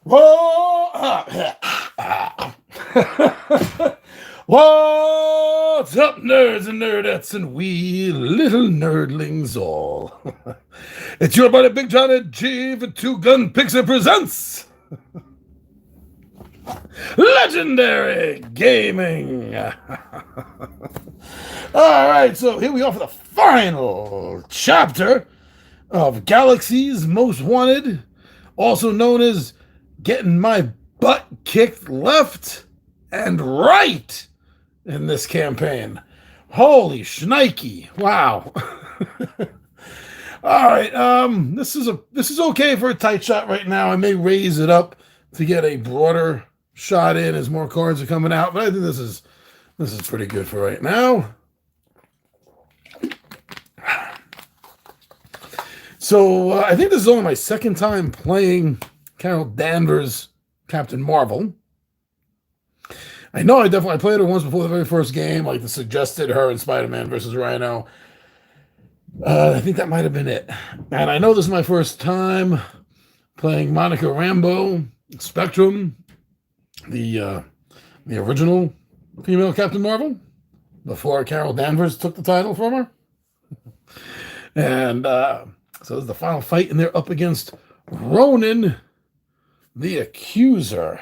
Whoa! What's up, nerds and nerdettes and we little nerdlings all? It's your buddy Big John at G for Two Gun Pixie presents Legendary Gaming. Alright, so here we are for the final chapter of Galaxy's Most Wanted, also known as getting my butt kicked left and right in this campaign. Holy shnikey. Wow. All right, this is okay for a tight shot right now. I may raise it up to get a broader shot in as more cards are coming out, but I think this is pretty good for right now. So I think this is only my second time playing Carol Danvers, Captain Marvel. I know I played her once before the very first game, like the suggested her in Spider-Man versus Rhino. I think that might have been it. And I know this is my first time playing Monica Rambeau, Spectrum, the original female Captain Marvel, before Carol Danvers took the title from her. And so this is the final fight, and they're up against Ronan, the Accuser.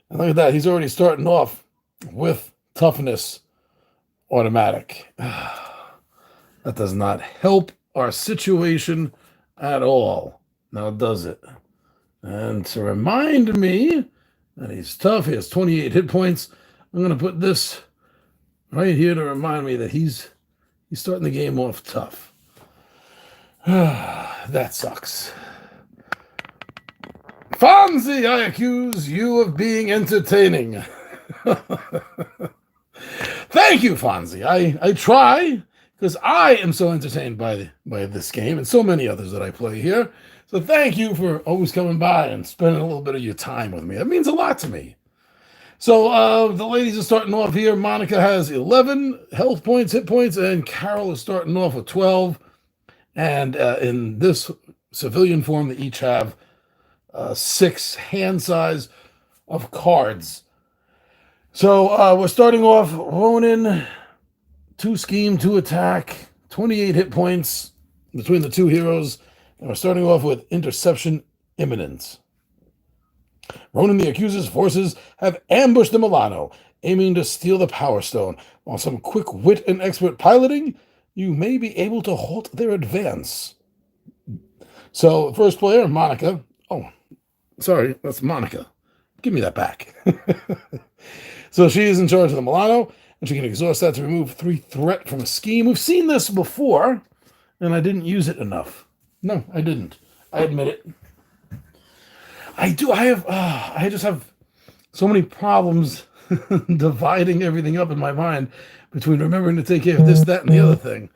And look at that. He's already starting off with toughness automatic. That does not help our situation at all. Now, does it? And to remind me that he's tough, he has 28 hit points. I'm going to put this right here to remind me that he's starting the game off tough. That sucks. Fonzie, I accuse you of being entertaining. Thank you, Fonzie. I try, because I am so entertained by this game and so many others that I play here. So thank you for always coming by and spending a little bit of your time with me. That means a lot to me. So the ladies are starting off here. Monica has 11 health points, hit points, and Carol is starting off with 12. And in this civilian form, they each have 6 hand size of cards. So we're starting off Ronan, 2 scheme, 2 attack, 28 hit points between the two heroes. And we're starting off with interception imminence. Ronan the Accuser's forces have ambushed the Milano, aiming to steal the Power Stone. While some quick wit and expert piloting, you may be able to halt their advance. So, first player, Monica. Oh, sorry, that's Monica. Give me that back. So she is in charge of the Milano, and she can exhaust that to remove 3 threat from a scheme. We've seen this before, and I didn't use it enough. No, I didn't. I admit it. I just have so many problems dividing everything up in my mind between remembering to take care of this, that, and the other thing,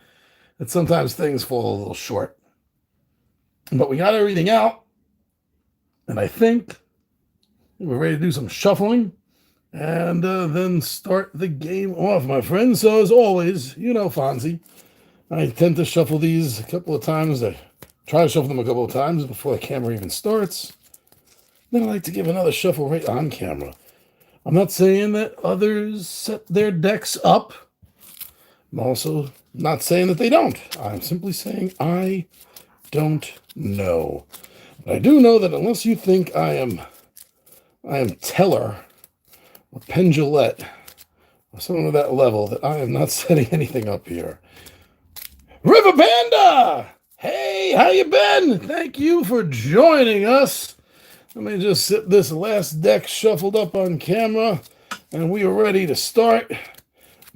that sometimes things fall a little short. But we got everything out, and I think we're ready to do some shuffling and then start the game off, my friends. So as always, you know Fonzie, I tend to shuffle these a couple of times. I try to shuffle them a couple of times before the camera even starts. Then I like to give another shuffle right on camera. I'm not saying that others set their decks up. I'm also not saying that they don't. I'm simply saying I don't know. But I do know that unless you think I am Teller or Pendulette or someone of that level, that I am not setting anything up here. River Panda! Hey, how you been? Thank you for joining us. Let me just set this last deck shuffled up on camera, and we are ready to start.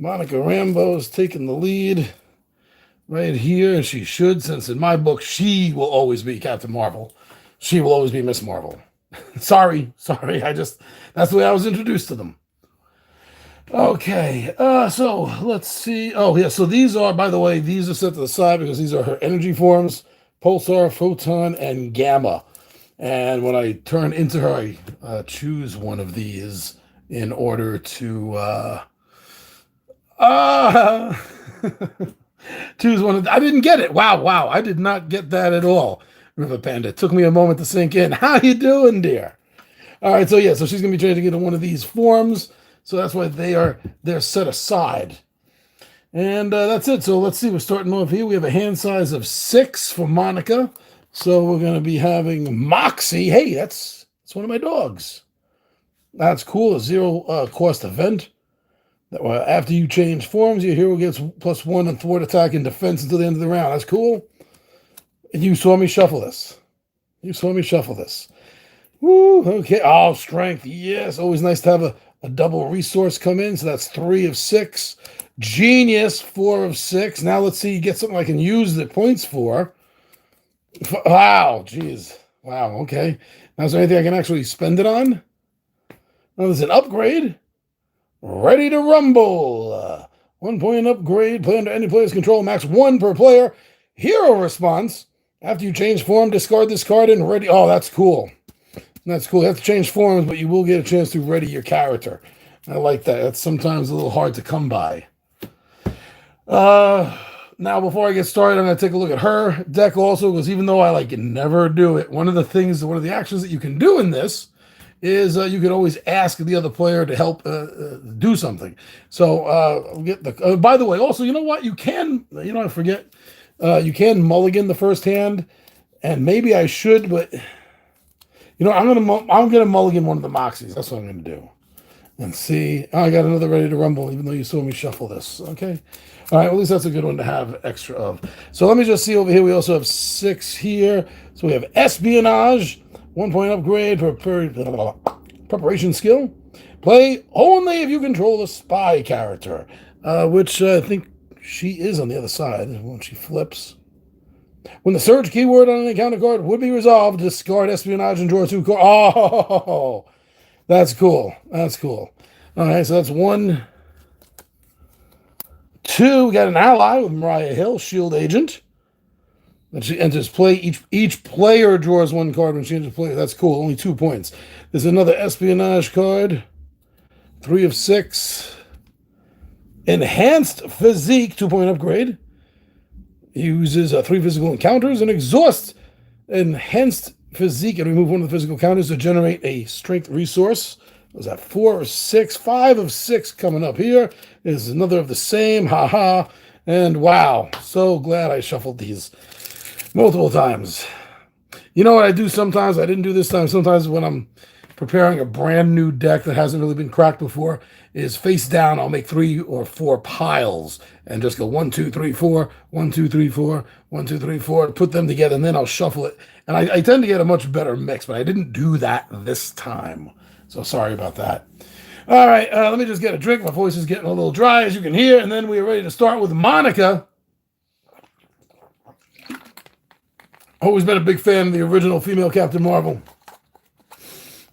Monica Rambeau is taking the lead right here, and she should, since in my book, she will always be Captain Marvel. She will always be Miss Marvel. Sorry, that's the way I was introduced to them. Okay, so let's see. Oh, yeah, so these are, by the way, these are set to the side because these are her energy forms, Pulsar, Photon, and Gamma. And when I turn into her, I choose one of these in order to choose one of. I didn't get it. Wow, I did not get that at all. River Panda. It took me a moment to sink in. How you doing, dear? All right, so yeah, so she's going to be changing into one of these forms. So that's why they're set aside. And that's it. So let's see. We're starting off here. We have a hand size of 6 for Monica. So we're going to be having Moxie. Hey, that's one of my dogs. That's cool. A 0 cost event. After you change forms, your hero gets +1 on thwart, attack, and defense until the end of the round. That's cool. And you saw me shuffle this. Woo, okay. Oh, strength. Yes. Always nice to have a double resource come in. So that's 3 of 6. Genius, 4 of 6. Now let's see, get something I can use the points for. Wow, geez. Wow, okay. Now is there anything I can actually spend it on? Now there's an upgrade. Ready to rumble. 1 point upgrade. Play under any player's control. Max 1 per player. Hero response. After you change form, discard this card and ready. Oh, that's cool. That's cool. You have to change forms, but you will get a chance to ready your character. I like that. That's sometimes a little hard to come by. Now, before I get started, I'm going to take a look at her deck also, because even though I never do it, one of the actions that you can do in this is you can always ask the other player to help do something. So get the. By the way, also, you know what? You can. I forget. You can mulligan the first hand, and maybe I should, but I'm gonna mulligan one of the Moxies. That's what I'm gonna do. And see, I got another Ready to Rumble, even though you saw me shuffle this. Okay. All right, well, at least that's a good one to have extra of. So let me just see over here. We also have 6 here. So we have Espionage, 1 point upgrade for preparation skill. Play only if you control a spy character, which I think she is on the other side when she flips. When the search keyword on an encounter card would be resolved, discard Espionage and draw 2 cards. Oh, that's cool. That's cool. All right, so that's 1, 2. We got an ally with Mariah Hill, Shield Agent. When she enters play, each player draws 1 card when she enters play. That's cool. Only 2 points. There's another Espionage card. 3 of 6. Enhanced Physique, 2 point upgrade. Uses 3 physical encounters and exhausts Enhanced Physique and remove 1 of the physical counters to generate a strength resource. Was that 4 or 6? 5 of 6 coming up here. Is another of the same. Haha. And wow, so glad I shuffled these multiple times. You know what I do sometimes? I didn't do this time. Sometimes when I'm preparing a brand new deck that hasn't really been cracked before, is face down, I'll make 3 or 4 piles and just go 1, 2, 3, 4, 1, 2, 3, 4, 1, 2, 3, 4, put them together, and then I'll shuffle it. And I tend to get a much better mix, but I didn't do that this time. So sorry about that. All right, let me just get a drink. My voice is getting a little dry, as you can hear, and then we are ready to start with Monica. Always been a big fan of the original female Captain Marvel.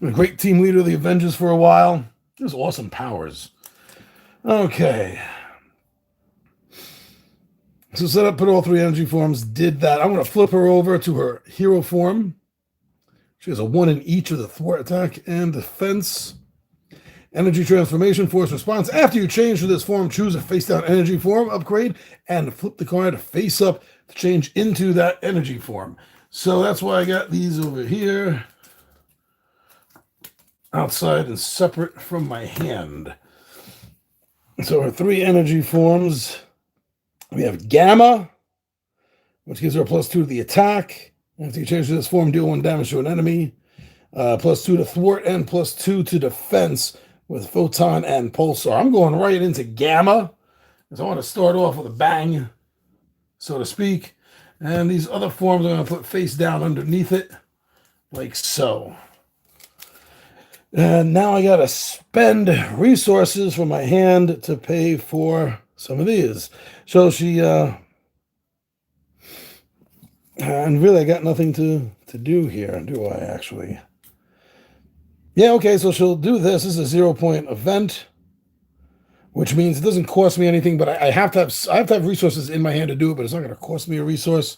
Been a great team leader of the Avengers for a while. Just awesome powers. Okay. So set up, put all 3 energy forms, did that. I'm going to flip her over to her hero form. She has a 1 in each of the thwart, attack, and defense. Energy transformation, force response. After you change to this form, choose a face-down energy form, upgrade, and flip the card face up to change into that energy form. So that's why I got these over here, outside and separate from my hand. So our 3 energy forms, we have Gamma, which gives her a +2 to the attack. After you change to this form, deal 1 damage to an enemy. +2 to thwart and +2 to defense with Photon and Pulsar. I'm going right into Gamma, because I want to start off with a bang, so to speak. And these other forms I'm going to put face down underneath it, like so. And now I got to spend resources from my hand to pay for some of these. So she, and really I got nothing to do here, do I actually? Yeah, okay, so she'll do this. This is a 0-point event, which means it doesn't cost me anything, but I have to have resources in my hand to do it, but it's not going to cost me a resource.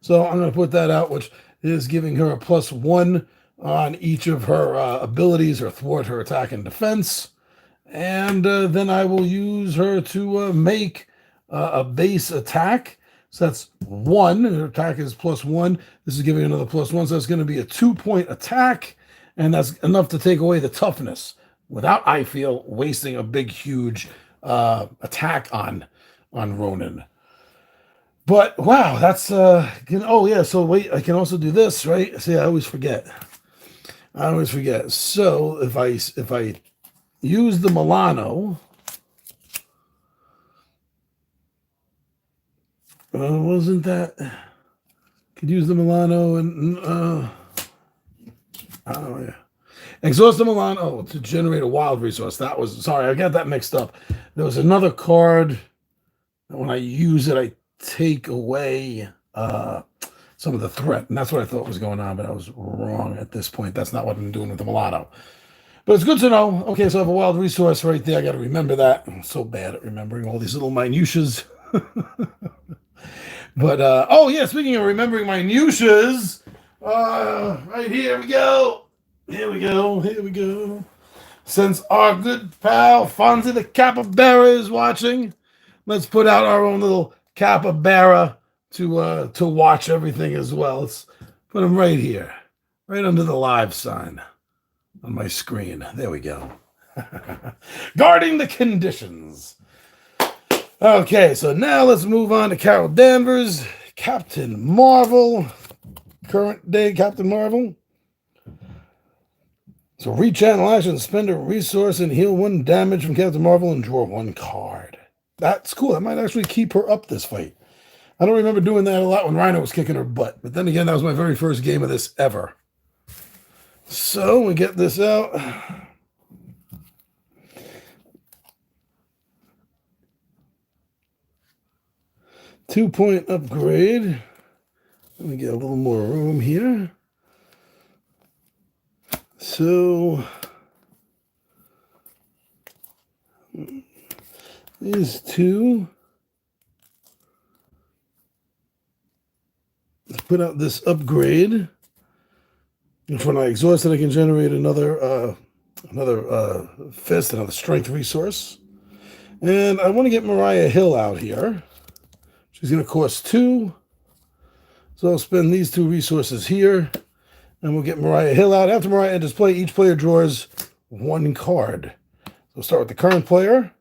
So I'm going to put that out, which is giving her a +1 on each of her abilities, her thwart, her attack, and defense. And then I will use her to make a base attack. So that's 1. Her attack is +1. This is giving another +1, so that's going to be a 2-point attack. And that's enough to take away the toughness without, I feel, wasting a big, huge attack on Ronan. But wow, that's oh yeah. So wait, I can also do this, right? See, I always forget. So if I use the Milano, wasn't that? Could use the Milano and oh yeah, exhaust the Milano to generate a wild resource. That was, sorry, I got that mixed up. There was another card that when I use it, I take away some of the threat, and that's what I thought was going on, but I was wrong at this point. That's not what I'm doing with the Milano. But it's good to know. Okay, so I have a wild resource right there. I got to remember that. I'm so bad at remembering all these little minutiaes. But, oh yeah, speaking of remembering minutiaes, right here we go. Here we go. Since our good pal Fonzie the Capybara is watching, let's put out our own little capybara to watch everything as well. Let's put him right here, right under the live sign on my screen. There we go. Guarding the conditions. Okay, so now let's move on to Carol Danvers, Captain Marvel, current day Captain Marvel. So rechannel action, spend a resource and heal 1 damage from Captain Marvel and draw 1 card. That's cool. That might actually keep her up this fight. I don't remember doing that a lot when Rhino was kicking her butt. But then again, that was my very first game of this ever. So we get this out. 2-point upgrade. Let me get a little more room here. So these two. Let's put out this upgrade. If when I exhaust it, I can generate another fist, another strength resource. And I want to get Mariah Hill out here. She's going to cost 2. So I'll spend these 2 resources here. And we'll get Mariah Hill out. After Mariah enters play, each player draws 1 card. So we'll start with the current player.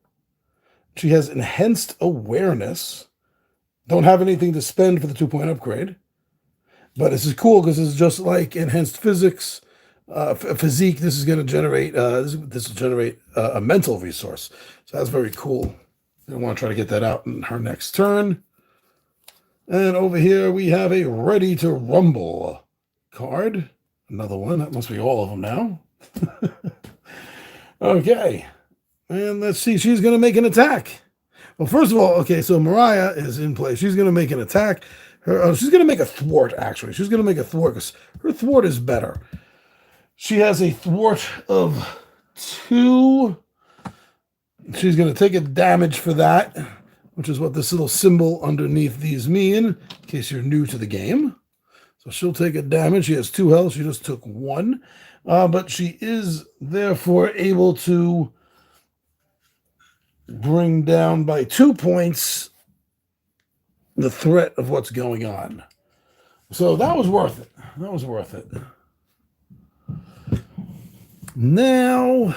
She has enhanced awareness. Don't have anything to spend for the 2-point upgrade. But this is cool because it's just like enhanced physique. This is going to generate this will generate a mental resource. So that's very cool. I want to try to get that out in her next turn. And over here we have a Ready to Rumble card. Another one. That must be all of them now. Okay. And let's see. She's going to make an attack. Well, first of all, okay, so Mariah is in play. She's going to make an attack. She's going to make a thwart, actually. She's going to make a thwart because her thwart is better. She has a thwart of 2. She's going to take a damage for that, which is what this little symbol underneath these mean, in case you're new to the game. So she'll take a damage. She has 2 health. She just took 1. But she is therefore able to bring down by 2 points the threat of what's going on. So that was worth it. Now,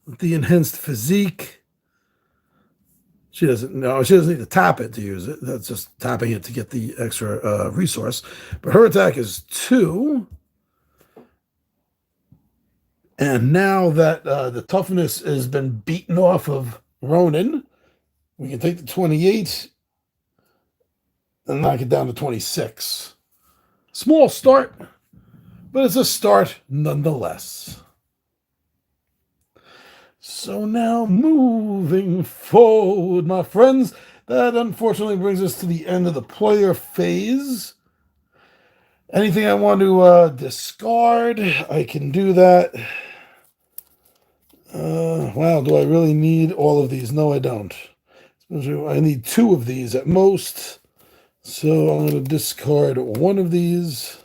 with the enhanced physique, she doesn't need to tap it to use it. That's just tapping it to get the extra resource. But her attack is 2. And now that the toughness has been beaten off of Ronan, we can take the 28 and knock it down to 26. Small start, but it's a start nonetheless. So now moving forward, my friends, that unfortunately brings us to the end of the player phase. Anything I want to discard, I can do that. Wow, do I really need all of these? No, I don't. I need 2 of these at most. So I'm going to discard 1 of these.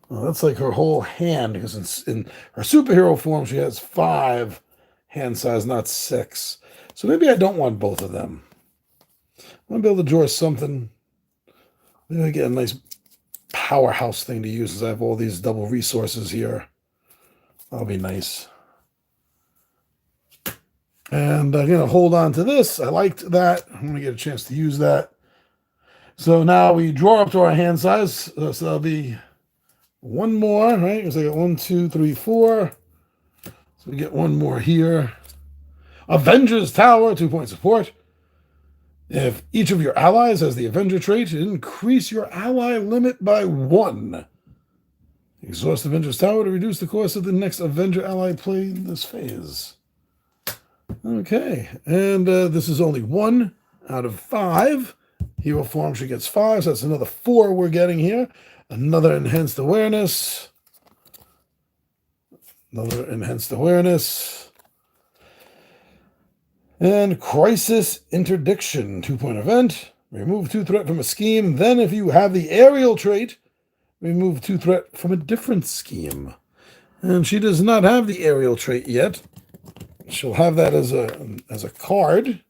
Well, that's like her whole hand, because in her superhero form, she has 5 hand size, not 6. So maybe I don't want both of them. I want to be able to draw something. Maybe I get a nice powerhouse thing to use, as I have all these double resources here. That'll be nice. And I'm going to hold on to this. I liked that. I'm going to get a chance to use that. So now we draw up to our hand size. So that'll be one more, right? Because I got 1, 2, 3, 4. So we get one more here. Avengers Tower, 2-point support. If each of your allies has the Avenger trait, increase your ally limit by 1. Exhaust Avengers Tower to reduce the cost of the next Avenger ally played in this phase. Okay, and this is only 1 out of 5. Hero form, she gets 5, so that's another 4 we're getting here. Another enhanced awareness. Another enhanced awareness. And Crisis Interdiction, 2-point event. Remove 2 threat from a scheme. Then if you have the aerial trait, remove 2 threat from a different scheme. And she does not have the aerial trait yet. She'll have that as a card.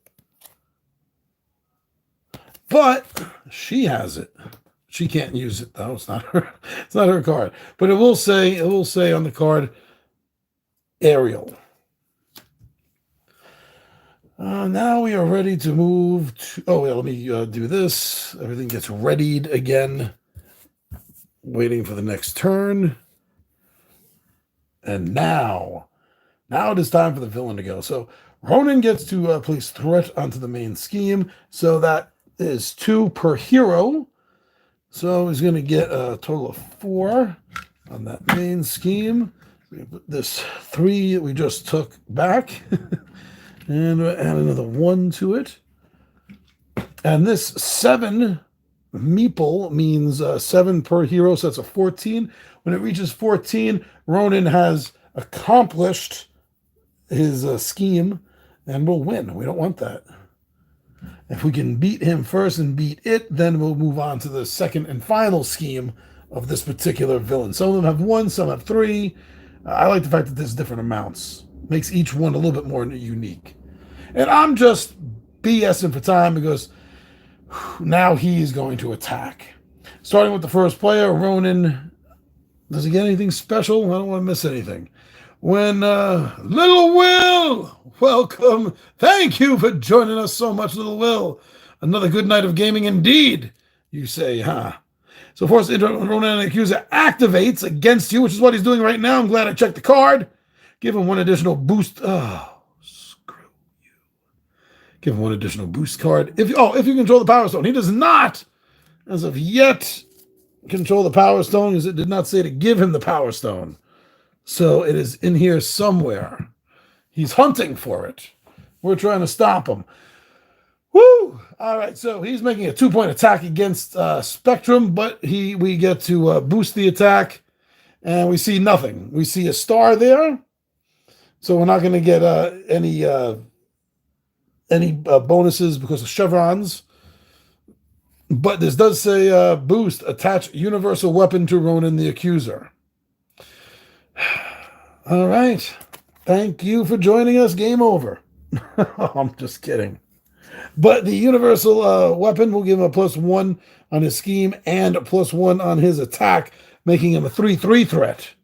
But she has it. She can't use it though. It's not her card. But it will say on the card aerial. Now we are ready to move to... Oh, yeah, let me do this. Everything gets readied again. Waiting for the next turn. And now it is time for the villain to go. So Ronan gets to place threat onto the main scheme. So that is 2 per hero. So he's going to get a total of 4 on that main scheme. We put this 3 that we just took back. And we'll add another 1 to it. And this 7 meeple means 7 per hero, so that's a 14. When it reaches 14, Ronan has accomplished his scheme and will win. We don't want that. If we can beat him first and beat it, then we'll move on to the second and final scheme of this particular villain. Some of them have 1, some have 3. I like the fact that there's different amounts. Makes each one a little bit more unique. And I'm just BSing for time because now he's going to attack. Starting with the first player, Ronan. Does he get anything special? I don't want to miss anything. When Little Will, welcome. Thank you for joining us so much, Little Will. Another good night of gaming indeed, you say, huh? So Force Ronan Accuser activates against you, which is what he's doing right now. I'm glad I checked the card. Give him 1 additional boost. Oh, screw you. Give him 1 additional boost card. If you control the Power Stone. He does not, as of yet, control the Power Stone, because it did not say to give him the Power Stone. So it is in here somewhere. He's hunting for it. We're trying to stop him. Woo! All right, so he's making a 2-point attack against Spectrum, but we get to boost the attack, and we see nothing. We see a star there, so we're not going to get any bonuses because of chevrons. But this does say boost, attach universal weapon to Ronan the Accuser. All right. Thank you for joining us. Game over. I'm just kidding. But the universal weapon will give him a +1 on his scheme and a +1 on his attack, making him a 3/3 threat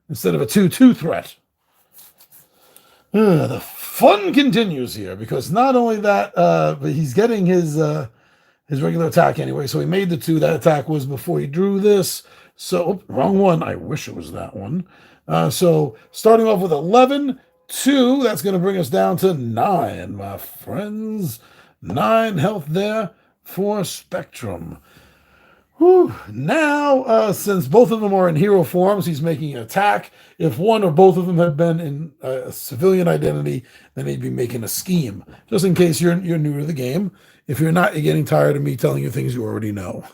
instead of a 2/2 threat. The fun continues here because not only that, but he's getting his regular attack anyway. So he made the 2. That attack was before he drew this. So, wrong one. I wish it was that one. So starting off with 11, 2, that's going to bring us down to 9, my friends. 9 health there for Spectrum. Whew. Now, since both of them are in hero forms, he's making an attack. If one or both of them had been in a civilian identity, then he'd be making a scheme. Just in case you're new to the game. If you're not, you're getting tired of me telling you things you already know.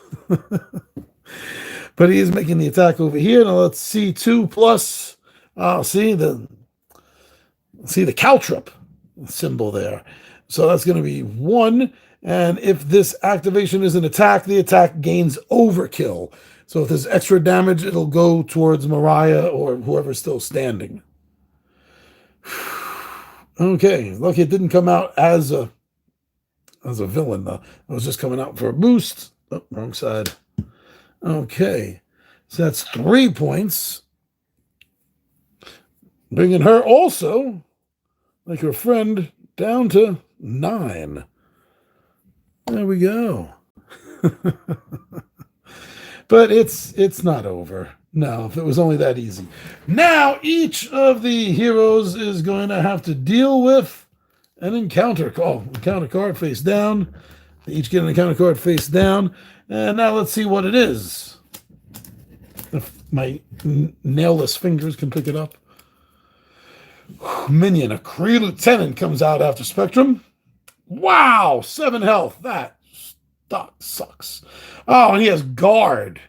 But he is making the attack over here. Now let's see 2 plus. See the caltrip symbol there. So that's going to be 1. And if this activation is an attack, the attack gains overkill. So if there's extra damage, it'll go towards Mariah or whoever's still standing. Okay, lucky it didn't come out as a villain though. It was just coming out for a boost. Oh, wrong side. Okay, so that's 3 points. Bringing her also, like her friend, down to 9. There we go. But it's not over. No, if it was only that easy. Now each of the heroes is going to have to deal with an encounter card face down. They each get an encounter card face down. And now let's see what it is. If my nailless fingers can pick it up. Minion, a Kree Lieutenant comes out after Spectrum. Wow, 7 health. That sucks. Oh, and he has Guard.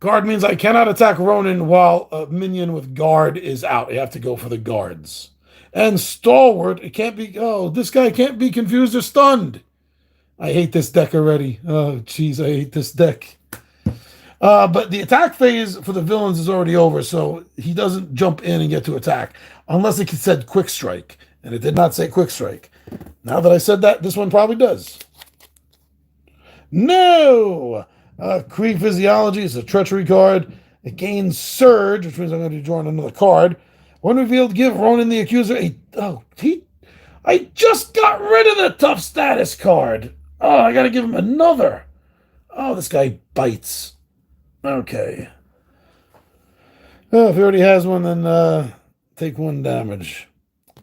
Guard means I cannot attack Ronan while a minion with Guard is out. You have to go for the guards. And Stalwart, it can't be... Oh, this guy can't be confused or stunned. I hate this deck already. Oh, jeez, I hate this deck. But the attack phase for the villains is already over, so he doesn't jump in and get to attack. Unless it said Quick Strike. And it did not say Quick Strike. Now that I said that, this one probably does. No! Kree Physiology is a treachery card. It gains Surge, which means I'm going to be drawing another card. When revealed, give Ronan the Accuser a... Oh, I just got rid of the tough status card. Oh, I got to give him another. Oh, this guy bites. Okay. Oh, if he already has one, then take 1 damage.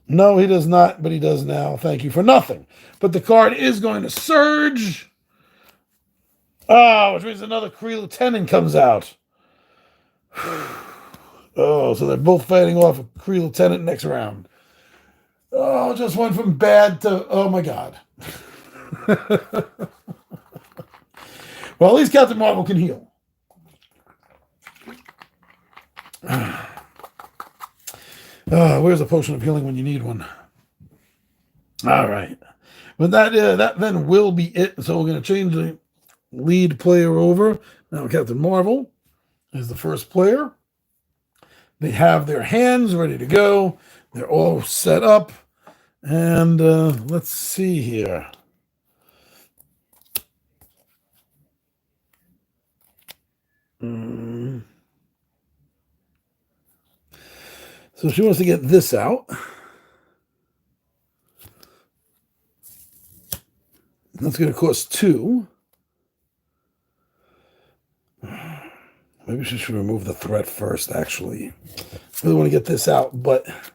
No, he does not, but he does now. Thank you for nothing. But the card is going to Surge. Oh, which means another Kree Lieutenant comes out. Oh, so they're both fighting off a Kree Lieutenant next round. Oh, just went from bad to... Oh, my God. Well, at least Captain Marvel can heal. Where's a potion of healing when you need one? All right. But that then will be it. So we're going to change the lead player over. Now Captain Marvel is the first player. They have their hands ready to go. They're all set up. And let's see here. So she wants to get this out. That's going to cost 2. Maybe she should remove the threat first, actually. I really want to get this out, but if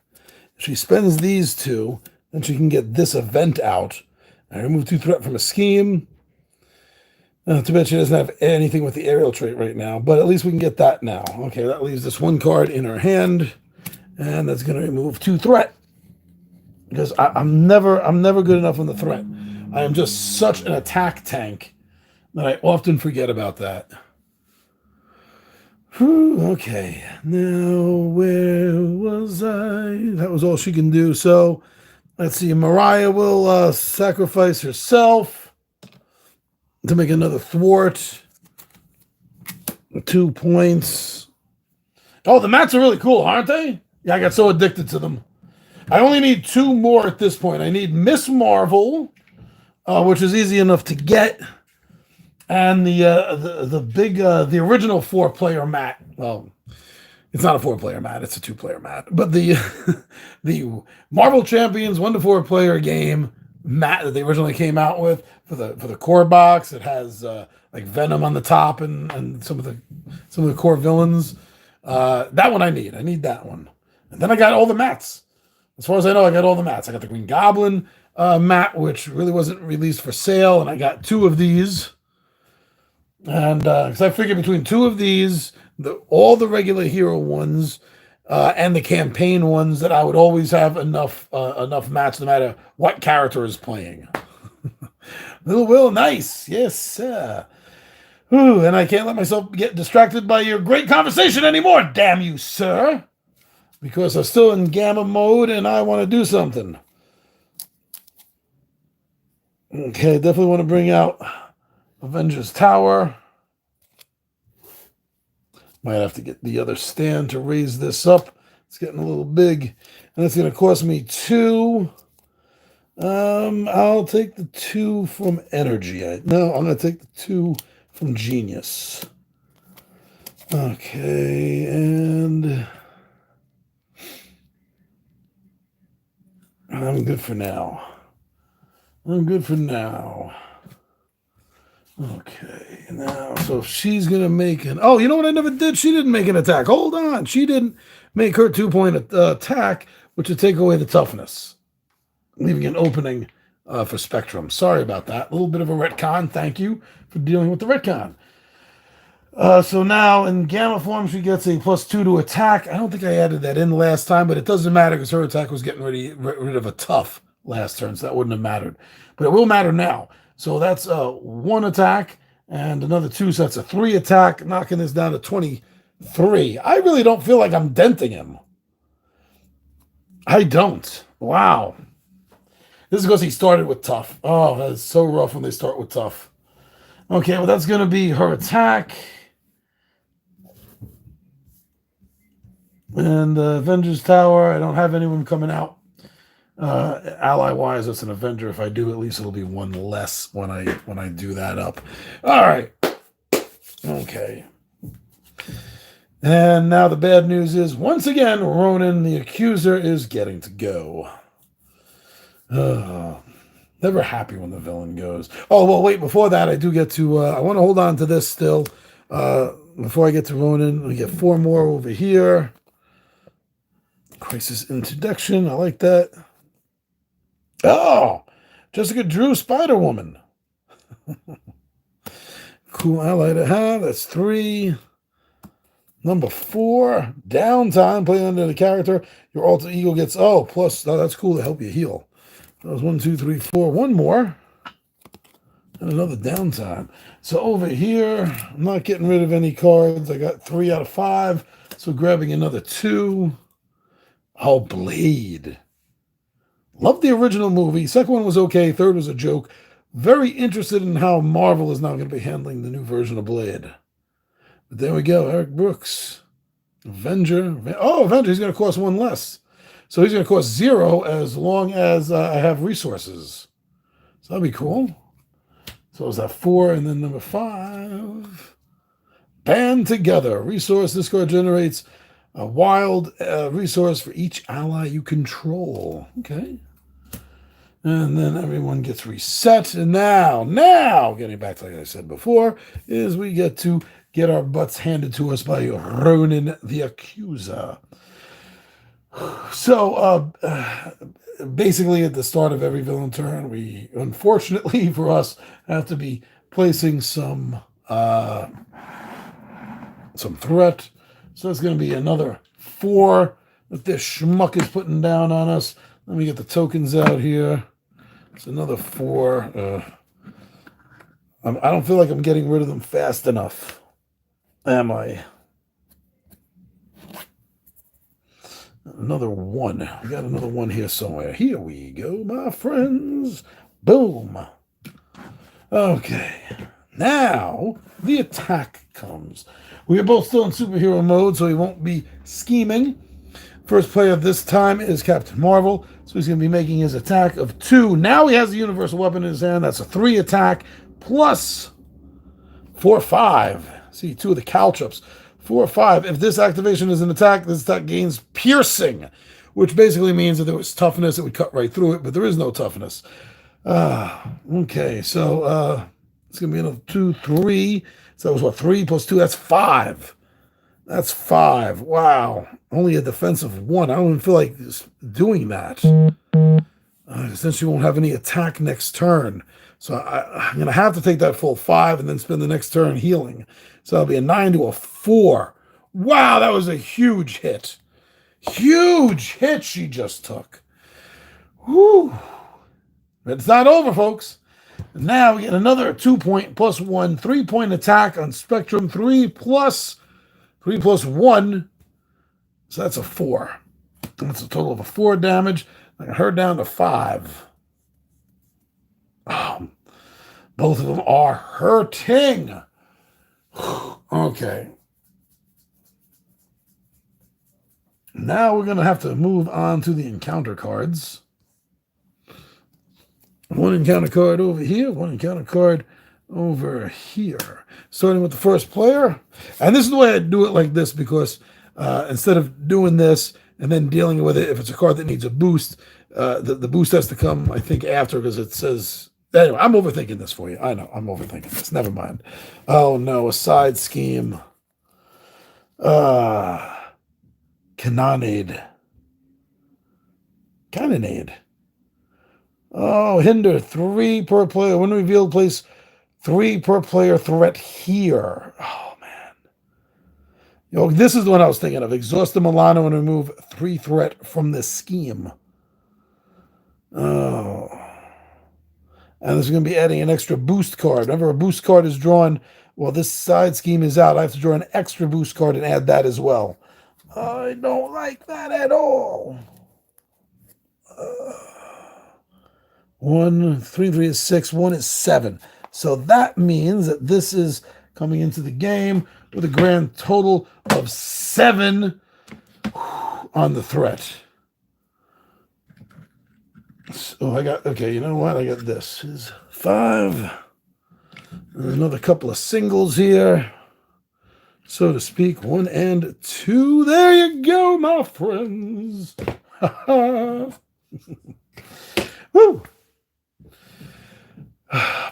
she spends these 2, then she can get this event out. I remove 2 threat from a scheme. Too bad she doesn't have anything with the aerial trait right now, but at least we can get that now. Okay, that leaves this 1 card in her hand, and that's going to remove 2 threat. Because I'm never good enough on the threat. I am just such an attack tank that I often forget about that. Whew, okay, now where was I? That was all she can do. So let's see. Mariah will sacrifice herself to make another thwart. 2 points. Oh, the mats are really cool, aren't they? Yeah, I got so addicted to them. I only need 2 more at this point. I need Miss Marvel, which is easy enough to get, and the original 4-player mat. Well, it's not a 4-player mat; it's a 2-player mat. But the the Marvel Champions 1 to 4 player game mat that they originally came out with for the core box. It has like Venom on the top and some of the core villains. That one I need. I need that one. And then I got all the mats. As far as I know, I got all the mats. I got the Green Goblin mat, which really wasn't released for sale, and I got 2 of these. And because I figured between 2 of these, all the regular hero ones and the campaign ones, that I would always have enough mats no matter what character is playing. Little Will, nice. Yes, sir. Ooh, and I can't let myself get distracted by your great conversation anymore, damn you, sir. Because I'm still in gamma mode and I want to do something. Okay, definitely want to bring out Avengers Tower. Might have to get the other stand to raise this up. It's getting a little big. And it's going to cost me 2. I'll take the 2 from Energy. No, I'm going to take the 2 from Genius. Okay, and I'm good for now. I'm good for now. Okay, now, so she's going to make an... Oh, you know what I never did? She didn't make an attack. Hold on. She didn't make her 2-point attack, which would take away the toughness, leaving an opening for Spectrum. Sorry about that. A little bit of a retcon. Thank you for dealing with the retcon. So now in Gamma form, she gets a +2 to attack. I don't think I added that in last time, but it doesn't matter because her attack was getting rid of a tough last turn, so that wouldn't have mattered. But it will matter now. So that's 1 attack and another 2, so that's a 3 attack, knocking this down to 23. I really don't feel like I'm denting him. I don't. Wow. This is because he started with tough. Oh, that's so rough when they start with tough. Okay, well, that's going to be her attack. And Avengers Tower, I don't have anyone coming out. Ally-wise, it's an Avenger. If I do, at least it'll be 1 less when I do that up. All right. Okay. And now the bad news is, once again, Ronan, the Accuser, is getting to go. Never happy when the villain goes. Oh, well, wait, before that, I do get to... I want to hold on to this still. Before I get to Ronan, we get 4 more over here. Crisis Introduction. I like that. Oh! Jessica Drew, Spider-Woman. Cool ally to have. That's 3. Number 4. Downtime. Play under the character. Your alter ego gets... Oh, plus... Oh, that's cool to help you heal. That was 1, 2, 3, 4. 1 more. And another downtime. So over here, I'm not getting rid of any cards. I got 3 out of 5. So grabbing another 2. Oh, Blade. Love the original movie. Second one was okay. Third was a joke. Very interested in how Marvel is now going to be handling the new version of Blade. But there we go. Eric Brooks. Avenger. Oh, Avenger. He's going to cost 1 less. So he's going to cost 0 as long as I have resources. So that'll be cool. So is that 4? And then number 5. Band Together. Resource. This card generates a wild resource for each ally you control. Okay. And then everyone gets reset. And now, getting back to like I said before, is we get to get our butts handed to us by Ronan the Accuser. So, basically at the start of every villain turn, we, unfortunately for us, have to be placing some threat. So it's going to be another 4 that this schmuck is putting down on us. Let me get the tokens out here. It's another 4. I don't feel like I'm getting rid of them fast enough. Am I? Another 1. We got another 1 here somewhere. Here we go, my friends. Boom. Okay. Now, the attack comes. We are both still in superhero mode, so he won't be scheming. First player of this time is Captain Marvel, so he's going to be making his attack of 2. Now he has the universal weapon in his hand. That's a 3 attack, plus 4, 5. See, 2 of the caltrops. 4, 5. If this activation is an attack, this attack gains piercing, which basically means that there was toughness, it would cut right through it, but there is no toughness. Okay, so it's going to be another 2, 3. So that was what, 3 plus 2? That's 5. That's 5. Wow. Only a defensive 1. I don't even feel like doing that. Since you won't have any attack next turn. So I'm going to have to take that full 5 and then spend the next turn healing. So that'll be a 9 to a 4. Wow, that was a huge hit. Huge hit she just took. Whew. But it's not over, folks. Now we get another 2-point plus 1, 3-point attack on Spectrum. 3 plus 1. So that's a 4. That's a total of 4 damage. I got her down to 5. Oh, both of them are hurting. Okay. Now we're going to have to move on to the encounter cards. 1 encounter card over here, 1 encounter card over here. Starting with the first player. And this is the way I do it like this because instead of doing this and then dealing with it, if it's a card that needs a boost, the boost has to come, I think, after because it says... Anyway, I'm overthinking this for you. I know, I'm overthinking this. Never mind. Oh, no, a side scheme. Cannonade. Oh, hinder 3 per player. When revealed, place 3 per player threat here. Oh, man. This is the one I was thinking of. Exhaust the Milano and remove 3 threat from this scheme. Oh. And this is going to be adding an extra boost card. Whenever a boost card is drawn, well, this side scheme is out. I have to draw an extra boost card and add that as well. I don't like that at all. 1, 3, 3 is 6, 1 is 7. So that means that this is coming into the game with a grand total of 7 on the threat. So okay, you know what? I got this. Is 5. There's another couple of singles here, so to speak. 1 and 2. There you go, my friends. Woo!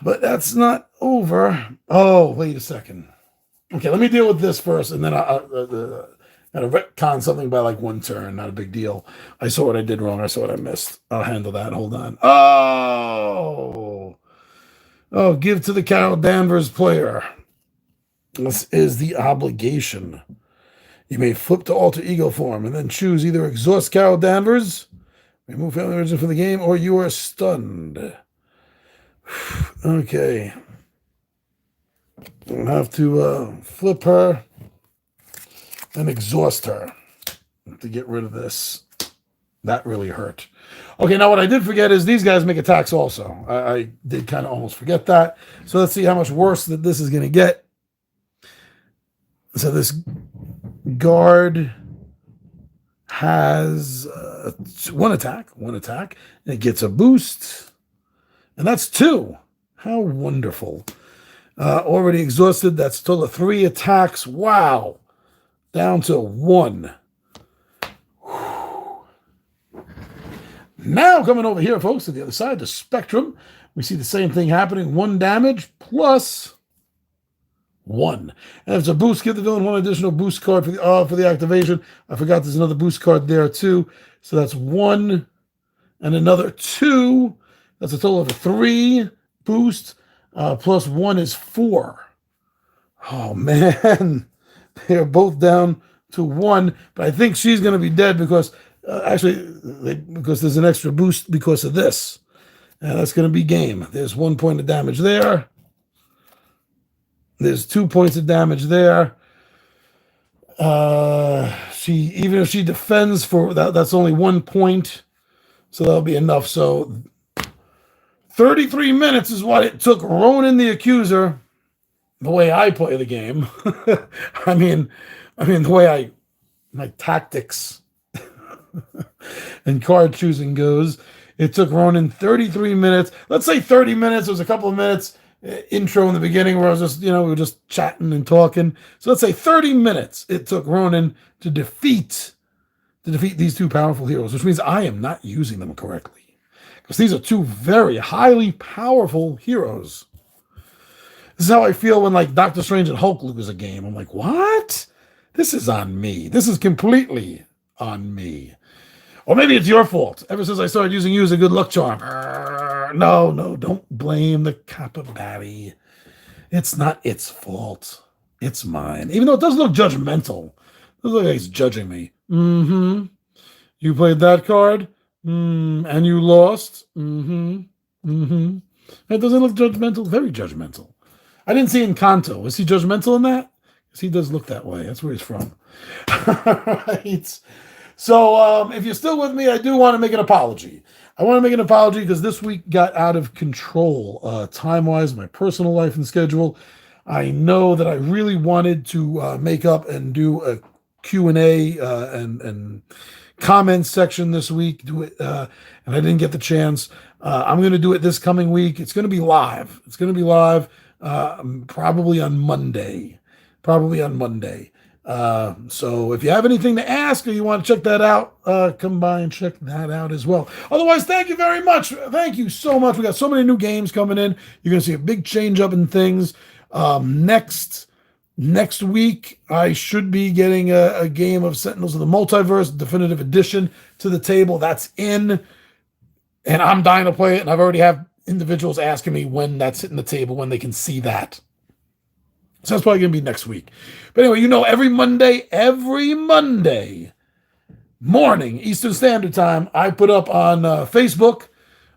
But that's not over. Oh, wait a second. Okay, let me deal with this first, and then I'll retcon something by like 1 turn. Not a big deal. I saw what I did wrong. I saw what I missed. I'll handle that. Hold on. Oh, give to the Carol Danvers player. This is the obligation. You may flip to alter ego form and then choose either exhaust Carol Danvers, remove family origin from the game, or you are stunned. Okay. I'll have to flip her and exhaust her to get rid of this. That really hurt. Okay, now what I did forget is these guys make attacks also. I did kind of almost forget that. So let's see how much worse that this is going to get. So this guard has 1 attack, and it gets a boost. And that's 2. How wonderful. Already exhausted. That's a total of 3 attacks. Wow. Down to 1. Whew. Now coming over here, folks, to the other side, the spectrum, we see the same thing happening. 1 damage plus 1. And if it's a boost, give the villain 1 additional boost card for the activation. I forgot there's another boost card there too. So that's 1 and another 2. That's a total of 3 boost. Plus 1 is 4. Oh, man. They're both down to 1. But I think she's going to be dead because, because there's an extra boost because of this. And that's going to be game. There's 1 point of damage there. There's 2 points of damage there. Even if she defends for that, that's only 1 point. So that'll be enough. So 33 minutes is what it took Ronan the Accuser, the way I play the game. I mean, the way my tactics and card choosing goes. It took Ronan 33 minutes. Let's say 30 minutes. There was a couple of minutes intro in the beginning where I was just, we were just chatting and talking. So let's say 30 minutes it took Ronan to defeat these 2 powerful heroes, which means I am not using them correctly. Because these are 2 very highly powerful heroes. This is how I feel when, like, Doctor Strange and Hulk lose a game. I'm like, what? This is on me. This is completely on me. Or maybe it's your fault. Ever since I started using you as a good luck charm. No, don't blame the Capybara. It's not its fault. It's mine. Even though it does look judgmental. It looks like he's judging me. Mm-hmm. You played that card? And you lost? It doesn't look judgmental. Very judgmental. I didn't see Encanto. Is he judgmental in that? Because he does look that way. That's where he's from. Right. So if you're still with me, I do want to make an apology. I want to make an apology because this week got out of control time-wise, my personal life and schedule. I know that I really wanted to make up and do a Q&A and comments section this week, do it, and I didn't get the chance. I'm going to do it this coming week. It's going to be live. probably on Monday. Probably on Monday. So if you have anything to ask or you want to check that out, come by and check that out as well. Otherwise, thank you very much. Thank you so much. We got so many new games coming in. You're going to see a big change up in things. Next week, I should be getting a game of Sentinels of the Multiverse Definitive Edition to the table. That's in, and I'm dying to play it, and I've already have individuals asking me when that's hitting the table, when they can see that. So that's probably going to be next week. But anyway, every Monday morning, Eastern Standard Time, I put up on Facebook,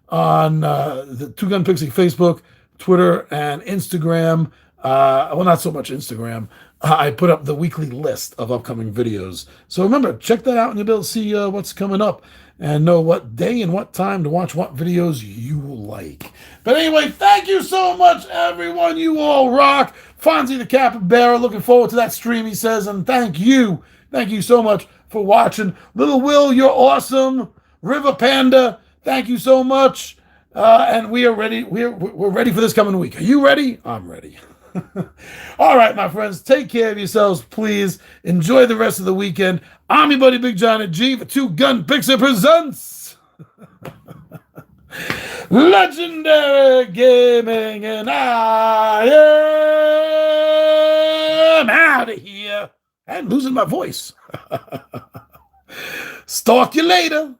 on the Two Gun Pixie Facebook, Twitter, and Instagram. Well, not so much Instagram. I put up the weekly list of upcoming videos. So remember, check that out and you'll be able to see what's coming up and know what day and what time to watch what videos you like. But anyway, thank you so much, everyone. You all rock. Fonzie the Capybara, looking forward to that stream, he says, and thank you so much for watching. Little Will, you're awesome. River Panda, thank you so much. And we are ready. We're ready for this coming week. Are you ready? I'm ready. All right, my friends, take care of yourselves, please. Enjoy the rest of the weekend. I'm your buddy Big Johnny G for Two Gun Pixie presents Legendary Gaming, and I am out of here and losing my voice. Stalk you later.